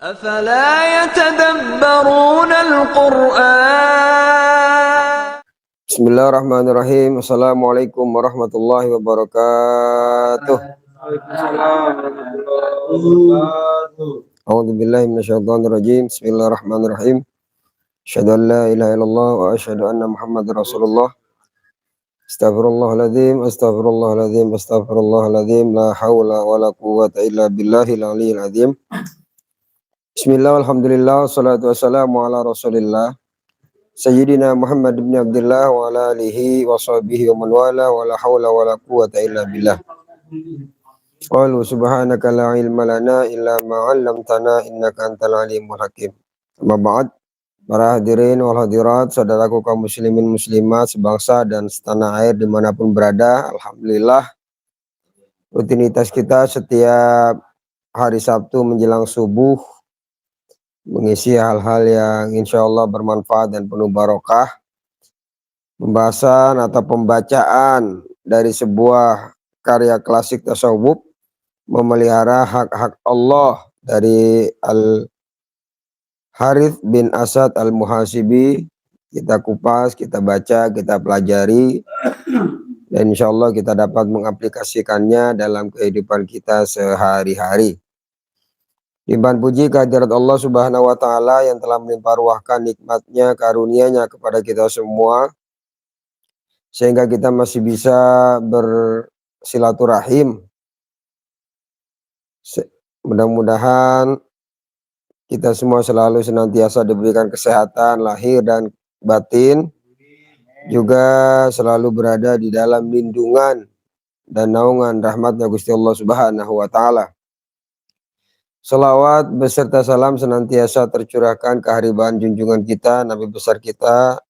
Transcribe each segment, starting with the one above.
أفلا يتدبرون القرآن. Bismillahirrahmanirrahim. Assalamualaikum warahmatullahi wabarakatuh. A'udzu billahi minasyaitonir rajim. Bismillahirrahmanirrahim. Asyhadu an la ilaha illallah wa asyhadu anna Muhammadar Rasulullah. Astaghfirullahaladzim, astaghfirullahaladzim, astaghfirullahaladzim. La haula wa la quwwata illa billahil aliyyil azim. Bismillah, alhamdulillah, wassalatu wassalamu ala rasulillah Sayyidina Muhammad bin Abdullah wa ala alihi wa sahbihi wa man wala wa la hawla wa la quwwata illa billah. Qalu subhanaka la ilma lana illa ma 'allamtana innaka antal alimul hakim. Amma ba'd, para hadirin wal hadirat, saudaraku kaum muslimin muslimat sebangsa dan setanah air dimanapun berada, alhamdulillah rutinitas kita setiap hari Sabtu menjelang subuh mengisi hal-hal yang insya Allah bermanfaat dan penuh barokah, pembahasan atau pembacaan dari sebuah karya klasik tasawuf, memelihara hak-hak Allah dari Al-Harith bin Asad Al-Muhasibi. Kita kupas, kita baca, kita pelajari, dan insya Allah kita dapat mengaplikasikannya dalam kehidupan kita sehari-hari. Limpahan puji kehadirat Allah Subhanahu wa Ta'ala yang telah melimpah ruahkan nikmatnya, karunia-Nya kepada kita semua, sehingga kita masih bisa bersilaturahim. Mudah-mudahan kita semua selalu senantiasa diberikan kesehatan lahir dan batin, juga selalu berada di dalam lindungan dan naungan rahmatnya Gusti Allah Subhanahu wa Ta'ala. Salawat beserta salam senantiasa tercurahkan keharibaan junjungan kita, Nabi besar kita,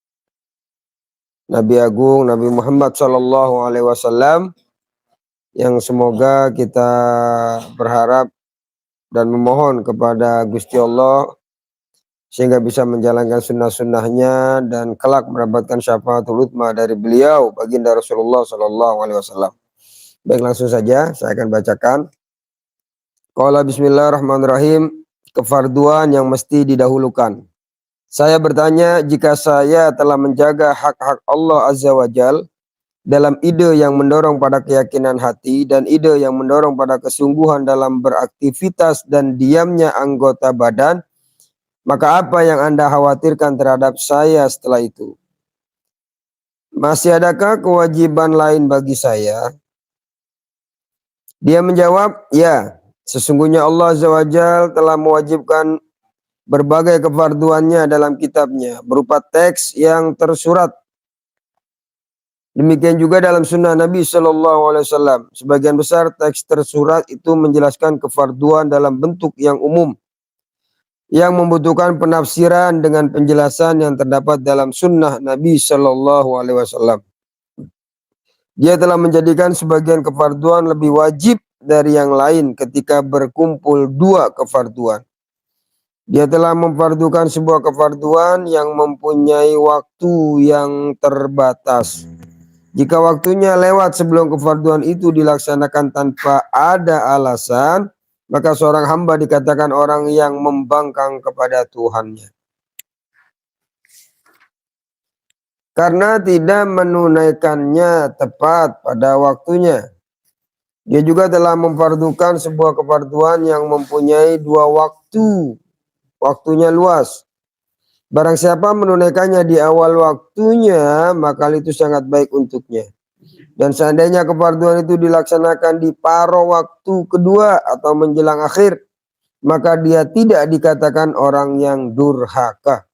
Nabi Agung, Nabi Muhammad Sallallahu Alaihi Wasallam, yang semoga kita berharap dan memohon kepada Gusti Allah sehingga bisa menjalankan sunnah-sunnahnya dan kelak mendapatkan syafaatul utsma dari beliau, baginda Rasulullah Sallallahu Alaihi Wasallam. Baik, langsung saja saya akan bacakan. Qala bismillahirrahmanirrahim, kefarduan yang mesti didahulukan. Saya bertanya, jika saya telah menjaga hak-hak Allah Azza wa Jal dalam ide yang mendorong pada keyakinan hati dan ide yang mendorong pada kesungguhan dalam beraktivitas dan diamnya anggota badan, maka apa yang Anda khawatirkan terhadap saya setelah itu? Masih adakah kewajiban lain bagi saya? Dia menjawab, ya. Sesungguhnya Allah Azza wa Jal telah mewajibkan berbagai kefarduannya dalam kitabnya berupa teks yang tersurat. Demikian juga dalam sunnah Nabi Sallallahu Alaihi Wasallam. Sebagian besar teks tersurat itu menjelaskan kefarduan dalam bentuk yang umum, yang membutuhkan penafsiran dengan penjelasan yang terdapat dalam sunnah Nabi Sallallahu Alaihi Wasallam. Dia telah menjadikan sebagian kefarduan lebih wajib dari yang lain ketika berkumpul dua kefarduan. Dia telah memfardukan sebuah kefarduan yang mempunyai waktu yang terbatas. Jika waktunya lewat sebelum kefarduan itu dilaksanakan tanpa ada alasan, maka seorang hamba dikatakan orang yang membangkang kepada Tuhannya, karena tidak menunaikannya tepat pada waktunya. Dia juga telah memfardukan sebuah kefarduan yang mempunyai dua waktu, waktunya luas. Barang siapa menunaikannya di awal waktunya, maka itu sangat baik untuknya. Dan seandainya kefarduan itu dilaksanakan di paruh waktu kedua atau menjelang akhir, maka dia tidak dikatakan orang yang durhaka.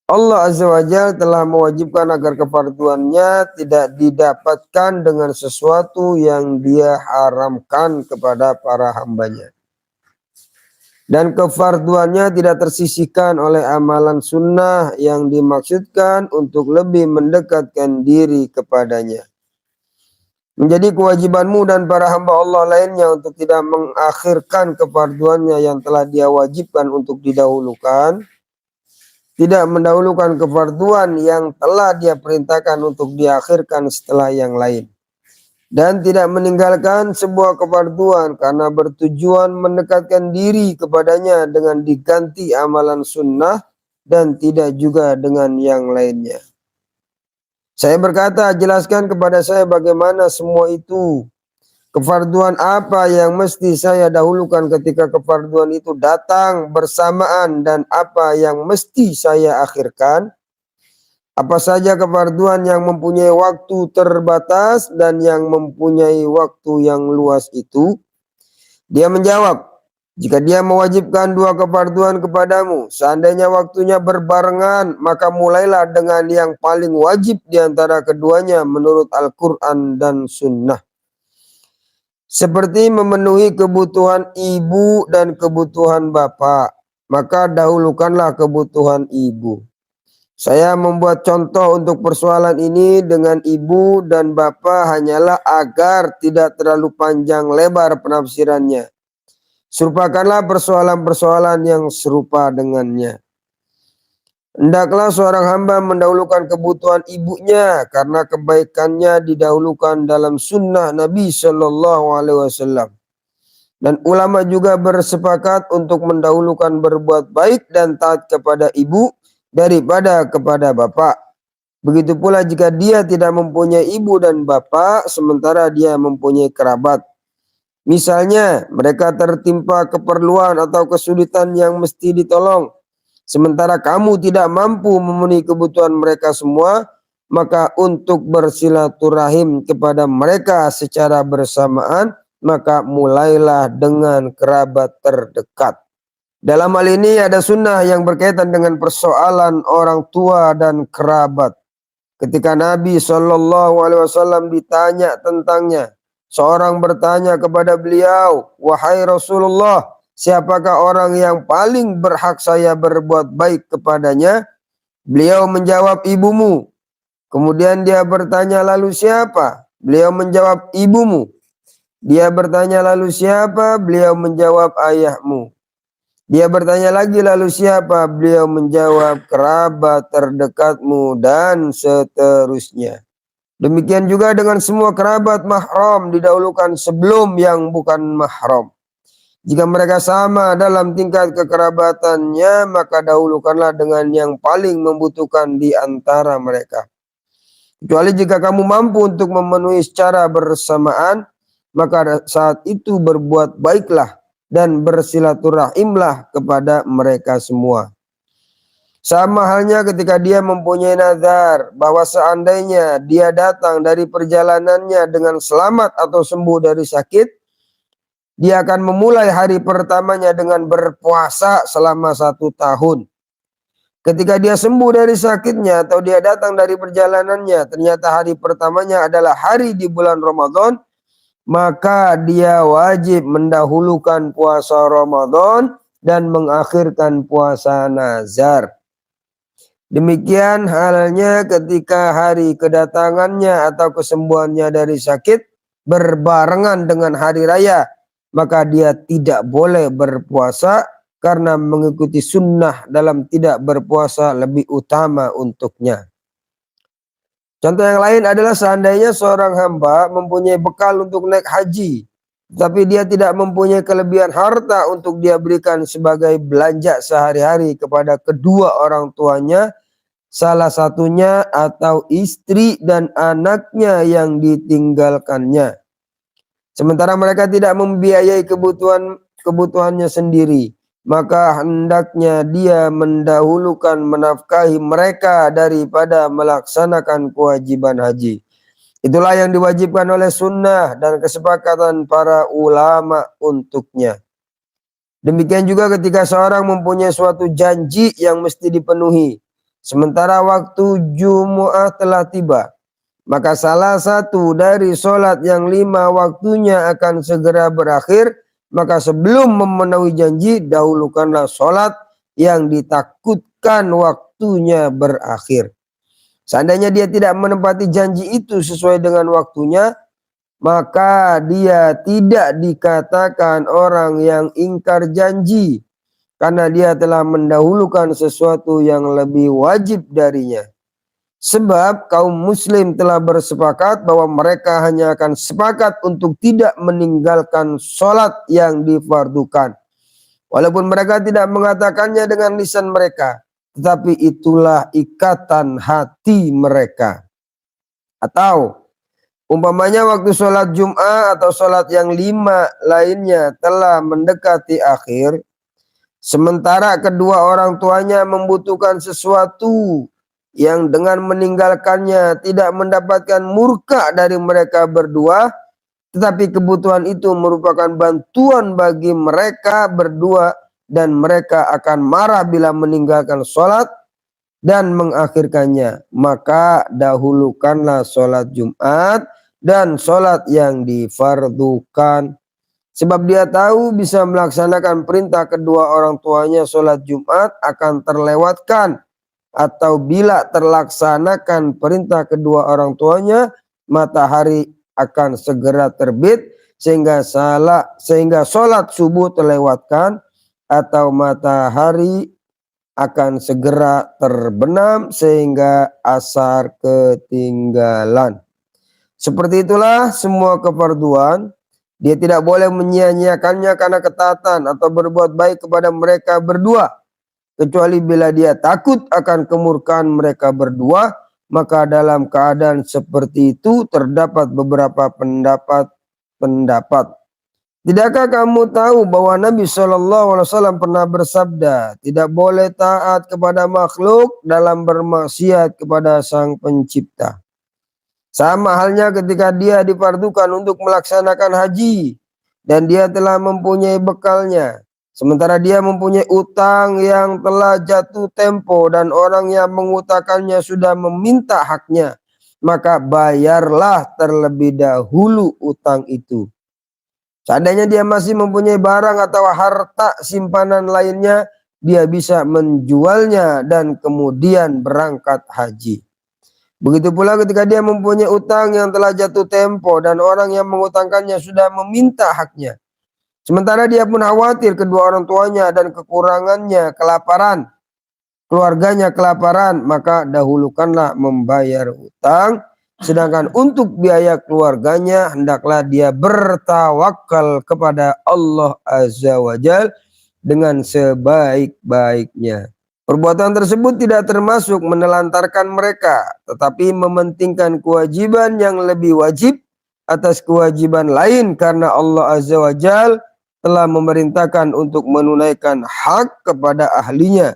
Allah Azza wa Jalla telah mewajibkan agar kefarduannya tidak didapatkan dengan sesuatu yang dia haramkan kepada para hambanya. Dan kefarduannya tidak tersisihkan oleh amalan sunnah yang dimaksudkan untuk lebih mendekatkan diri kepadanya. Menjadi kewajibanmu dan para hamba Allah lainnya untuk tidak mengakhirkan kefarduannya yang telah dia wajibkan untuk didahulukan, tidak mendahulukan kefarduan yang telah dia perintahkan untuk diakhirkan setelah yang lain. dan tidak meninggalkan sebuah kefarduan karena bertujuan mendekatkan diri kepadanya dengan diganti amalan sunnah dan tidak juga dengan yang lainnya. Saya berkata, jelaskan kepada saya bagaimana semua itu. Kefarduan apa yang mesti saya dahulukan ketika kefarduan itu datang bersamaan dan apa yang mesti saya akhirkan? Apa saja kefarduan yang mempunyai waktu terbatas dan yang mempunyai waktu yang luas itu? Dia menjawab, jika dia mewajibkan dua kefarduan kepadamu, seandainya waktunya berbarengan, maka mulailah dengan yang paling wajib di antara keduanya menurut Al-Quran dan Sunnah. Seperti memenuhi kebutuhan ibu dan kebutuhan bapak, maka dahulukanlah kebutuhan ibu. Saya membuat contoh untuk persoalan ini dengan ibu dan bapak hanyalah agar tidak terlalu panjang lebar penafsirannya. Serupakanlah persoalan-persoalan yang serupa dengannya. Hendaklah seorang hamba mendahulukan kebutuhan ibunya karena kebaikannya didahulukan dalam sunnah Nabi Shallallahu Alaihi Wasallam. Dan ulama juga bersepakat untuk mendahulukan berbuat baik dan taat kepada ibu daripada kepada bapak. Begitu pula jika dia tidak mempunyai ibu dan bapak sementara dia mempunyai kerabat. Misalnya mereka tertimpa keperluan atau kesulitan yang mesti ditolong. Sementara kamu tidak mampu memenuhi kebutuhan mereka semua, maka untuk bersilaturahim kepada mereka secara bersamaan, maka mulailah dengan kerabat terdekat. Dalam hal ini ada sunnah yang berkaitan dengan persoalan orang tua dan kerabat. Ketika Nabi Shallallahu Alaihi Wasallam ditanya tentangnya, seorang bertanya kepada beliau, wahai Rasulullah, siapakah orang yang paling berhak saya berbuat baik kepadanya? Beliau menjawab, ibumu. Kemudian dia bertanya, lalu siapa? Beliau menjawab, ibumu. Dia bertanya, lalu siapa? Beliau menjawab, ayahmu. Dia bertanya lagi, lalu siapa? Beliau menjawab, kerabat terdekatmu, dan seterusnya. Demikian juga dengan semua kerabat mahram didahulukan sebelum yang bukan mahram. Jika mereka sama dalam tingkat kekerabatannya, maka dahulukanlah dengan yang paling membutuhkan di antara mereka. Kecuali jika kamu mampu untuk memenuhi secara bersamaan, maka saat itu berbuat baiklah dan bersilaturahimlah kepada mereka semua. Sama halnya ketika dia mempunyai nazar bahwa seandainya dia datang dari perjalanannya dengan selamat atau sembuh dari sakit, dia akan memulai hari pertamanya dengan berpuasa selama 1 tahun. Ketika dia sembuh dari sakitnya atau dia datang dari perjalanannya, ternyata hari pertamanya adalah hari di bulan Ramadan, maka dia wajib mendahulukan puasa Ramadan dan mengakhirkan puasa nazar. Demikian halnya ketika hari kedatangannya atau kesembuhannya dari sakit berbarengan dengan hari raya, maka dia tidak boleh berpuasa karena mengikuti sunnah dalam tidak berpuasa lebih utama untuknya. Contoh yang lain adalah seandainya seorang hamba mempunyai bekal untuk naik haji, tapi dia tidak mempunyai kelebihan harta untuk dia berikan sebagai belanja sehari-hari kepada kedua orang tuanya, salah satunya atau istri dan anaknya yang ditinggalkannya. Sementara mereka tidak membiayai kebutuhannya sendiri, maka hendaknya dia mendahulukan menafkahi mereka daripada melaksanakan kewajiban haji. Itulah yang diwajibkan oleh sunnah dan kesepakatan para ulama untuknya. Demikian juga ketika seorang mempunyai suatu janji yang mesti dipenuhi, sementara waktu Jumu'ah telah tiba, maka salah satu dari sholat yang 5 waktunya akan segera berakhir, maka sebelum memenuhi janji, dahulukanlah sholat yang ditakutkan waktunya berakhir. Seandainya dia tidak menepati janji itu sesuai dengan waktunya, maka dia tidak dikatakan orang yang ingkar janji, karena dia telah mendahulukan sesuatu yang lebih wajib darinya. Sebab kaum muslim telah bersepakat bahwa mereka hanya akan sepakat untuk tidak meninggalkan sholat yang difardukan. Walaupun mereka tidak mengatakannya dengan lisan mereka, tetapi itulah ikatan hati mereka. Atau umpamanya waktu sholat Jum'ah atau sholat yang 5 lainnya telah mendekati akhir, sementara kedua orang tuanya membutuhkan sesuatu yang dengan meninggalkannya tidak mendapatkan murka dari mereka berdua, tetapi kebutuhan itu merupakan bantuan bagi mereka berdua dan mereka akan marah bila meninggalkan sholat dan mengakhirkannya, maka dahulukanlah sholat Jumat dan sholat yang difardukan. Sebab dia tahu bisa melaksanakan perintah kedua orang tuanya sholat Jumat akan terlewatkan, atau bila terlaksanakan perintah kedua orang tuanya, matahari akan segera terbit sehingga sholat subuh terlewatkan, atau matahari akan segera terbenam sehingga asar ketinggalan. Seperti itulah semua kefarduan. Dia tidak boleh menyia-nyiakannya karena ketaatan atau berbuat baik kepada mereka berdua, kecuali bila dia takut akan kemurkaan mereka berdua. Maka dalam keadaan seperti itu terdapat beberapa pendapat. Tidakkah kamu tahu bahwa Nabi SAW pernah bersabda, tidak boleh taat kepada makhluk dalam bermaksiat kepada Sang Pencipta. Sama halnya ketika dia difardukan untuk melaksanakan haji dan dia telah mempunyai bekalnya, sementara dia mempunyai utang yang telah jatuh tempo dan orang yang mengutangkannya sudah meminta haknya, maka bayarlah terlebih dahulu utang itu. Seandainya dia masih mempunyai barang atau harta simpanan lainnya, dia bisa menjualnya dan kemudian berangkat haji. Begitu pula ketika dia mempunyai utang yang telah jatuh tempo dan orang yang mengutangkannya sudah meminta haknya, sementara dia pun khawatir kedua orang tuanya dan kekurangannya keluarganya kelaparan, maka dahulukanlah membayar utang. Sedangkan untuk biaya keluarganya hendaklah dia bertawakal kepada Allah Azza wa Jalla dengan sebaik-baiknya. Perbuatan tersebut tidak termasuk menelantarkan mereka, tetapi mementingkan kewajiban yang lebih wajib atas kewajiban lain, karena Allah Azza wa Jalla telah memerintahkan untuk menunaikan hak kepada ahlinya.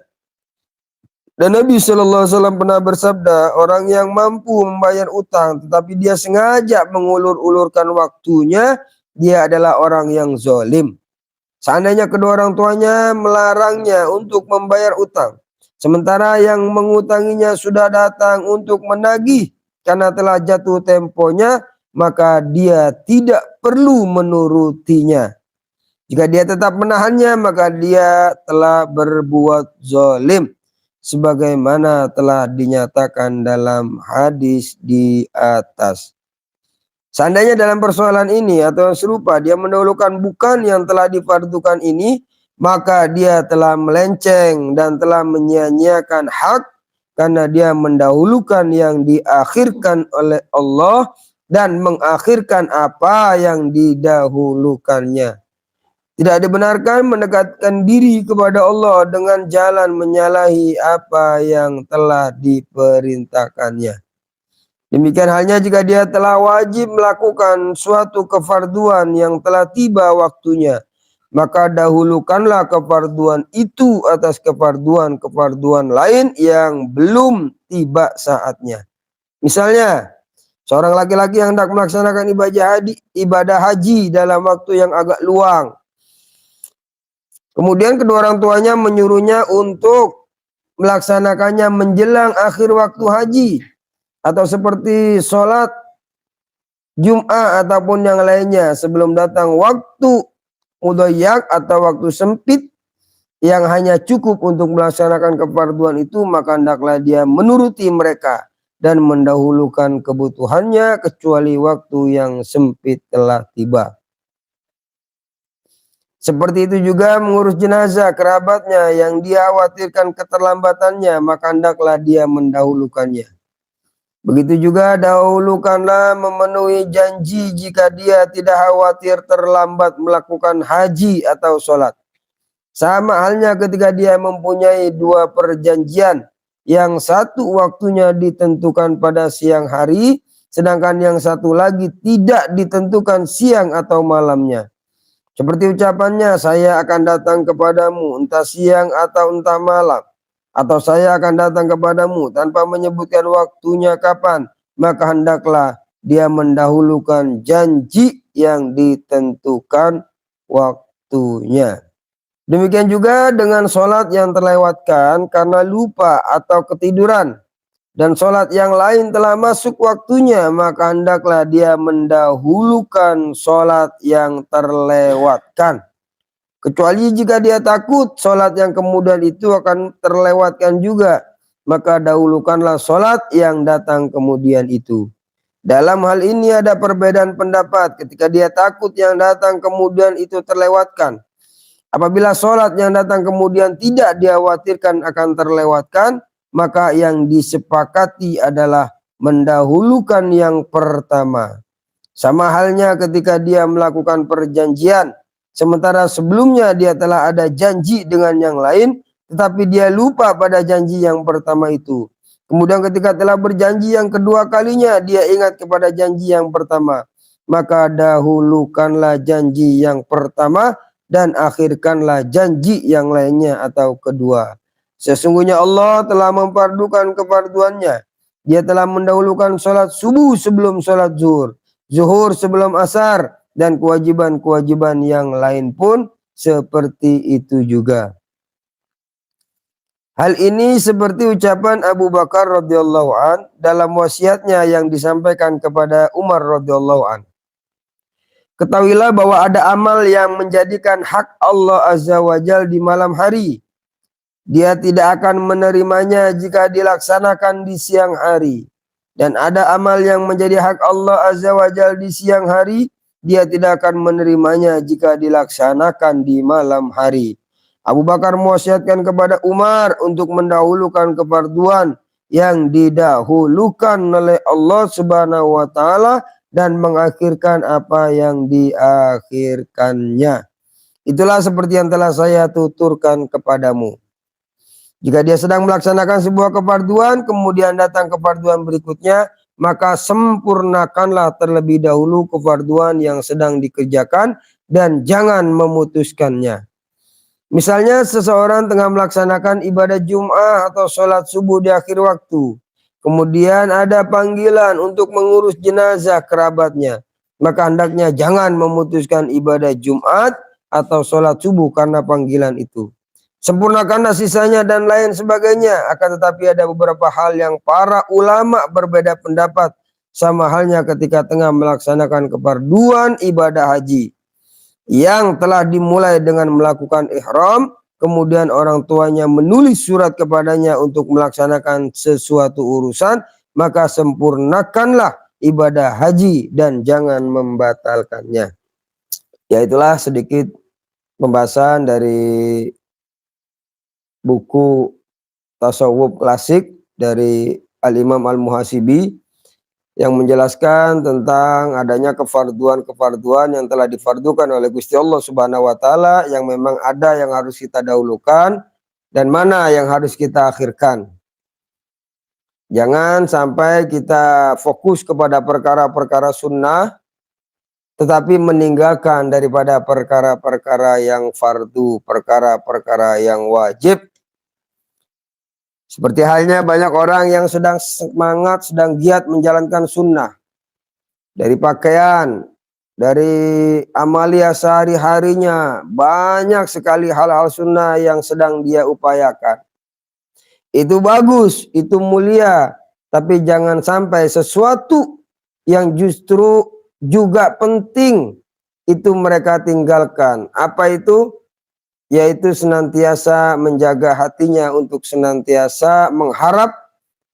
Dan Nabi SAW pernah bersabda, orang yang mampu membayar utang tetapi dia sengaja mengulur-ulurkan waktunya, dia adalah orang yang zalim. Seandainya kedua orang tuanya melarangnya untuk membayar utang, sementara yang mengutanginya sudah datang untuk menagih karena telah jatuh temponya, maka dia tidak perlu menurutinya. Jika dia tetap menahannya, maka dia telah berbuat zalim, sebagaimana telah dinyatakan dalam hadis di atas. Seandainya dalam persoalan ini atau serupa dia mendahulukan bukan yang telah difardukan ini, maka dia telah melenceng dan telah menyia-nyiakan hak, karena dia mendahulukan yang diakhirkan oleh Allah dan mengakhirkan apa yang didahulukannya. Tidak dibenarkan mendekatkan diri kepada Allah dengan jalan menyalahi apa yang telah diperintahkannya. Demikian halnya jika dia telah wajib melakukan suatu kefarduan yang telah tiba waktunya, maka dahulukanlah kefarduan itu atas kefarduan lain yang belum tiba saatnya. Misalnya, seorang laki-laki yang hendak melaksanakan ibadah haji dalam waktu yang agak luang. Kemudian kedua orang tuanya menyuruhnya untuk melaksanakannya menjelang akhir waktu haji, atau seperti sholat Jum'ah ataupun yang lainnya sebelum datang waktu mudayyak atau waktu sempit yang hanya cukup untuk melaksanakan kefarduan itu, maka hendaklah dia menuruti mereka dan mendahulukan kebutuhannya kecuali waktu yang sempit telah tiba. Seperti itu juga mengurus jenazah kerabatnya yang dia khawatirkan keterlambatannya, maka hendaklah dia mendahulukannya. Begitu juga dahulukanlah memenuhi janji jika dia tidak khawatir terlambat melakukan haji atau sholat. Sama halnya ketika dia mempunyai dua perjanjian, yang satu waktunya ditentukan pada siang hari, sedangkan yang satu lagi tidak ditentukan siang atau malamnya. Seperti ucapannya, saya akan datang kepadamu entah siang atau entah malam. Atau saya akan datang kepadamu tanpa menyebutkan waktunya kapan, maka hendaklah dia mendahulukan janji yang ditentukan waktunya. Demikian juga dengan sholat yang terlewatkan karena lupa atau ketiduran, dan sholat yang lain telah masuk waktunya, maka hendaklah dia mendahulukan sholat yang terlewatkan. Kecuali jika dia takut sholat yang kemudian itu akan terlewatkan juga, maka dahulukanlah sholat yang datang kemudian itu. Dalam hal ini ada perbedaan pendapat ketika dia takut yang datang kemudian itu terlewatkan. Apabila sholat yang datang kemudian tidak dikhawatirkan akan terlewatkan, maka yang disepakati adalah mendahulukan yang pertama. Sama halnya ketika dia melakukan perjanjian, sementara sebelumnya dia telah ada janji dengan yang lain, tetapi dia lupa pada janji yang pertama itu. Kemudian ketika telah berjanji yang kedua kalinya, dia ingat kepada janji yang pertama. Maka dahulukanlah janji yang pertama dan akhirkanlah janji yang lainnya atau kedua. Sesungguhnya Allah telah memfardukan kefarduannya. Dia telah mendahulukan sholat subuh sebelum sholat zuhur, zuhur sebelum asar, dan kewajiban-kewajiban yang lain pun seperti itu juga. Hal ini seperti ucapan Abu Bakar radhiyallahu an dalam wasiatnya yang disampaikan kepada Umar radhiyallahu an. Ketahuilah bahwa ada amal yang menjadikan hak Allah Azza wa Jalla di malam hari. Dia tidak akan menerimanya jika dilaksanakan di siang hari. Dan ada amal yang menjadi hak Allah Azza wa Jalla di siang hari, dia tidak akan menerimanya jika dilaksanakan di malam hari. Abu Bakar mewasiatkan kepada Umar untuk mendahulukan kefarduan yang didahulukan oleh Allah Subhanahu wa taala dan mengakhirkan apa yang diakhirkannya. Itulah seperti yang telah saya tuturkan kepadamu. Jika dia sedang melaksanakan sebuah kefarduan, kemudian datang kefarduan berikutnya, maka sempurnakanlah terlebih dahulu kefarduan yang sedang dikerjakan dan jangan memutuskannya. Misalnya seseorang tengah melaksanakan ibadah Jum'ah atau sholat subuh di akhir waktu. Kemudian ada panggilan untuk mengurus jenazah kerabatnya. Maka hendaknya jangan memutuskan ibadah Jumat atau sholat subuh karena panggilan itu. Sempurnakanlah sisanya dan lain sebagainya. Akan tetapi ada beberapa hal yang para ulama berbeda pendapat. Sama halnya ketika tengah melaksanakan kefarduan ibadah haji. Yang telah dimulai dengan melakukan ihram. Kemudian orang tuanya menulis surat kepadanya untuk melaksanakan sesuatu urusan. Maka sempurnakanlah ibadah haji dan jangan membatalkannya. Ya, itulah sedikit pembahasan dari buku tasawuf klasik dari Al-Imam Al-Muhasibi yang menjelaskan tentang adanya kefarduan-kefarduan yang telah difardukan oleh Gusti Allah Subhanahu wa taala, yang memang ada yang harus kita dahulukan dan mana yang harus kita akhirkan. Jangan sampai kita fokus kepada perkara-perkara sunnah tetapi meninggalkan daripada perkara-perkara yang fardu, perkara-perkara yang wajib. Seperti halnya banyak orang yang sedang semangat, sedang giat menjalankan sunnah. Dari pakaian, dari amalia sehari-harinya, banyak sekali hal-hal sunnah yang sedang dia upayakan. Itu bagus, itu mulia, tapi jangan sampai sesuatu yang justru juga penting itu mereka tinggalkan. Apa itu? Yaitu senantiasa menjaga hatinya untuk senantiasa mengharap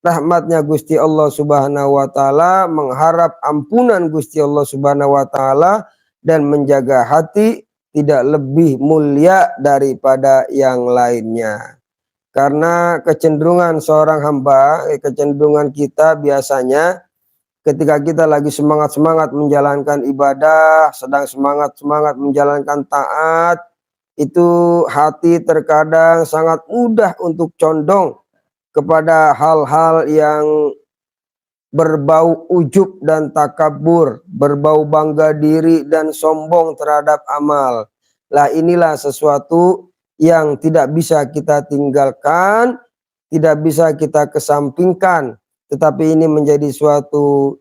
rahmatnya Gusti Allah Subhanahu wa taala, mengharap ampunan Gusti Allah Subhanahu wa taala, dan menjaga hati tidak lebih mulia daripada yang lainnya. Karena kecenderungan seorang hamba, kecenderungan kita biasanya ketika kita lagi semangat-semangat menjalankan ibadah, sedang semangat-semangat menjalankan taat, itu hati terkadang sangat mudah untuk condong kepada hal-hal yang berbau ujub dan takabur, berbau bangga diri dan sombong terhadap amal. Lah inilah sesuatu yang tidak bisa kita tinggalkan, tidak bisa kita kesampingkan, tetapi ini menjadi suatu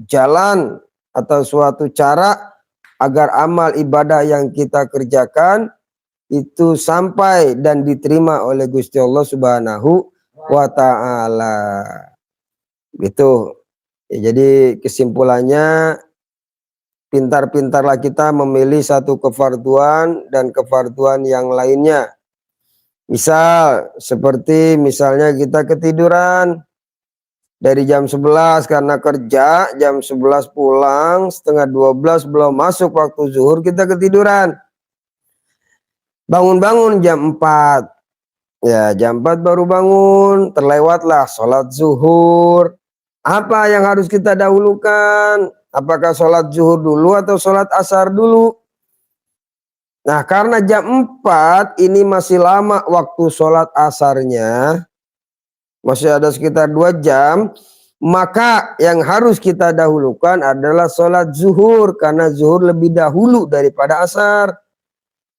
jalan atau suatu cara agar amal ibadah yang kita kerjakan itu sampai dan diterima oleh Gusti Allah Subhanahu wa Ta'ala. Gitu. Ya, jadi kesimpulannya, pintar-pintarlah kita memilih satu kefarduan dan kefarduan yang lainnya. Misal, seperti misalnya kita ketiduran dari jam 11 karena kerja, jam 11 pulang, setengah 12 belum masuk waktu zuhur kita ketiduran. Bangun-bangun jam 4. Ya, jam 4 baru bangun, terlewatlah sholat zuhur. Apa yang harus kita dahulukan? Apakah sholat zuhur dulu atau sholat asar dulu? Nah, karena jam 4 ini masih lama waktu sholat asarnya, masih ada sekitar 2 jam, maka yang harus kita dahulukan adalah sholat zuhur, karena zuhur lebih dahulu daripada asar.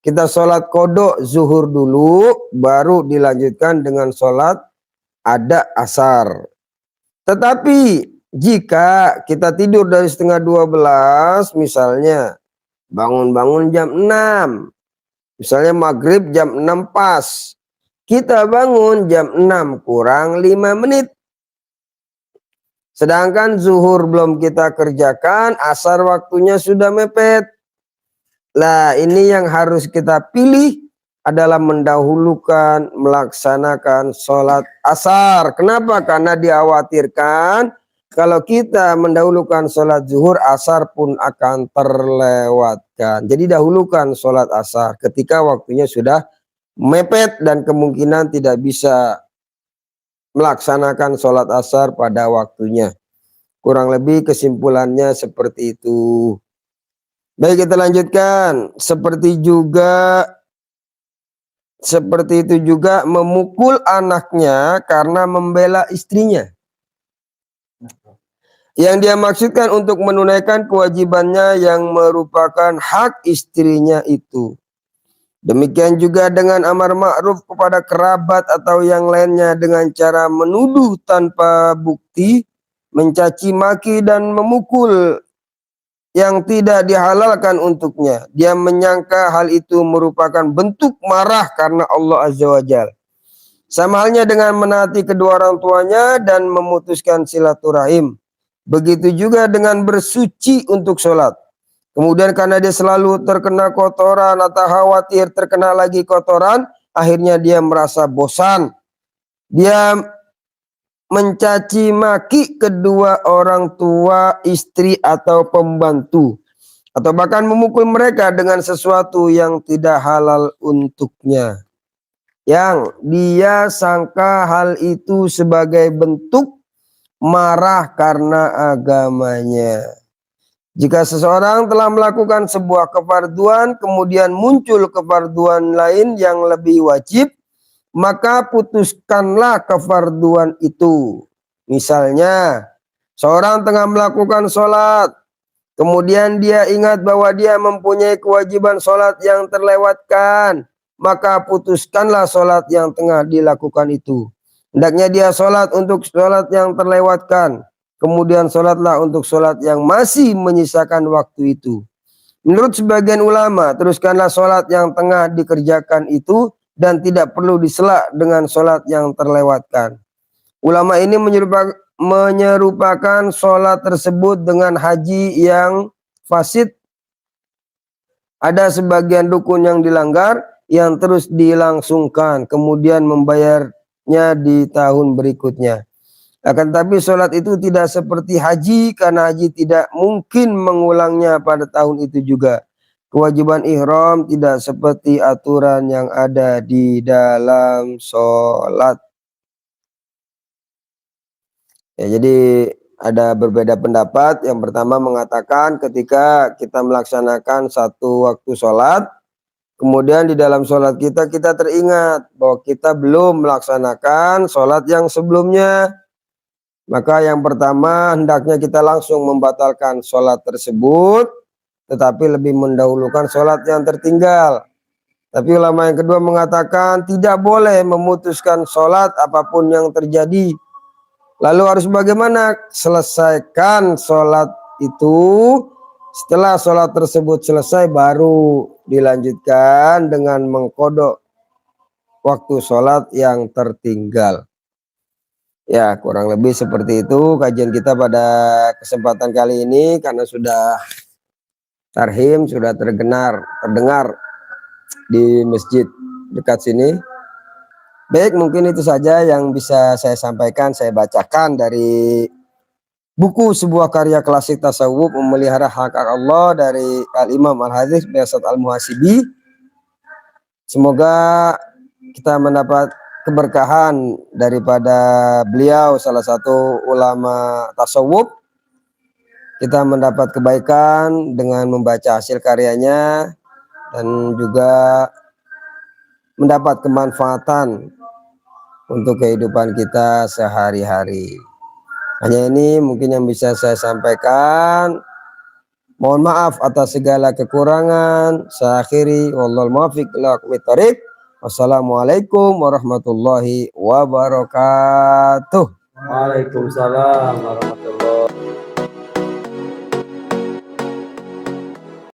Kita sholat kodok zuhur dulu, baru dilanjutkan dengan sholat ada asar. Tetapi jika kita tidur dari setengah 12, misalnya bangun-bangun jam 6, misalnya maghrib jam 6 pas, kita bangun jam 6 kurang 5 menit. Sedangkan zuhur belum kita kerjakan, asar waktunya sudah mepet. Lah ini yang harus kita pilih adalah mendahulukan melaksanakan sholat asar. Kenapa? Karena dikhawatirkan kalau kita mendahulukan sholat zuhur, asar pun akan terlewatkan. Jadi dahulukan sholat asar ketika waktunya sudah mepet dan kemungkinan tidak bisa melaksanakan sholat asar pada waktunya. Kurang lebih kesimpulannya seperti itu. Baik, kita lanjutkan. Seperti itu juga memukul anaknya karena membela istrinya. Yang dia maksudkan untuk menunaikan kewajibannya yang merupakan hak istrinya itu. Demikian juga dengan amar ma'ruf kepada kerabat atau yang lainnya dengan cara menuduh tanpa bukti, mencaci maki dan memukul yang tidak dihalalkan untuknya. Dia menyangka hal itu merupakan bentuk marah karena Allah Azza wa Jalla. Sama halnya dengan menaati kedua orang tuanya dan memutuskan silaturahim. Begitu juga dengan bersuci untuk sholat. Kemudian karena dia selalu terkena kotoran atau khawatir terkena lagi kotoran, akhirnya dia merasa bosan. Dia mencaci maki kedua orang tua, istri atau pembantu, atau bahkan memukul mereka dengan sesuatu yang tidak halal untuknya, yang dia sangka hal itu sebagai bentuk marah karena agamanya. Jika seseorang telah melakukan sebuah kefarduan, kemudian muncul kefarduan lain yang lebih wajib, maka putuskanlah kefarduan itu. Misalnya, seorang tengah melakukan sholat, kemudian dia ingat bahwa dia mempunyai kewajiban sholat yang terlewatkan, maka putuskanlah sholat yang tengah dilakukan itu. Hendaknya dia sholat untuk sholat yang terlewatkan, kemudian sholatlah untuk sholat yang masih menyisakan waktu itu. Menurut sebagian ulama, teruskanlah sholat yang tengah dikerjakan itu dan tidak perlu disela dengan sholat yang terlewatkan. Ulama ini menyerupakan sholat tersebut dengan haji yang fasid. Ada sebagian rukun yang dilanggar yang terus dilangsungkan, kemudian membayarnya di tahun berikutnya. Akan tapi sholat itu tidak seperti haji, karena haji tidak mungkin mengulangnya pada tahun itu juga. kewajiban ihram tidak seperti aturan yang ada di dalam sholat. Ya, jadi ada berbeda pendapat. Yang pertama mengatakan ketika kita melaksanakan satu waktu sholat, kemudian di dalam sholat kita teringat bahwa kita belum melaksanakan sholat yang sebelumnya, maka yang pertama hendaknya kita langsung membatalkan sholat tersebut, tetapi lebih mendahulukan sholat yang tertinggal. Tapi ulama yang kedua mengatakan tidak boleh memutuskan sholat apapun yang terjadi. Lalu harus bagaimana? Selesaikan sholat itu. Setelah sholat tersebut selesai baru dilanjutkan dengan mengkodok waktu sholat yang tertinggal. Ya, kurang lebih seperti itu kajian kita pada kesempatan kali ini, karena sudah tarhim, sudah terdengar di masjid dekat sini. Baik, mungkin itu saja yang bisa saya sampaikan, saya bacakan dari buku sebuah karya klasik tasawuf memelihara hak Allah dari Al-Imam Al-Hadis Biasat Al-Muhasibi. Semoga kita mendapat keberkahan daripada beliau, salah satu ulama tasawuf. Kita mendapat kebaikan dengan membaca hasil karyanya dan juga mendapat kemanfaatan untuk kehidupan kita sehari-hari. Hanya ini mungkin yang bisa saya sampaikan. Mohon maaf atas segala kekurangan. Saya akhiri, wallahul muwaffiq ila aqwamit thoriq. Wassalamualaikum warahmatullahi wabarakatuh. Waalaikumsalam warahmatullahi wabarakatuh.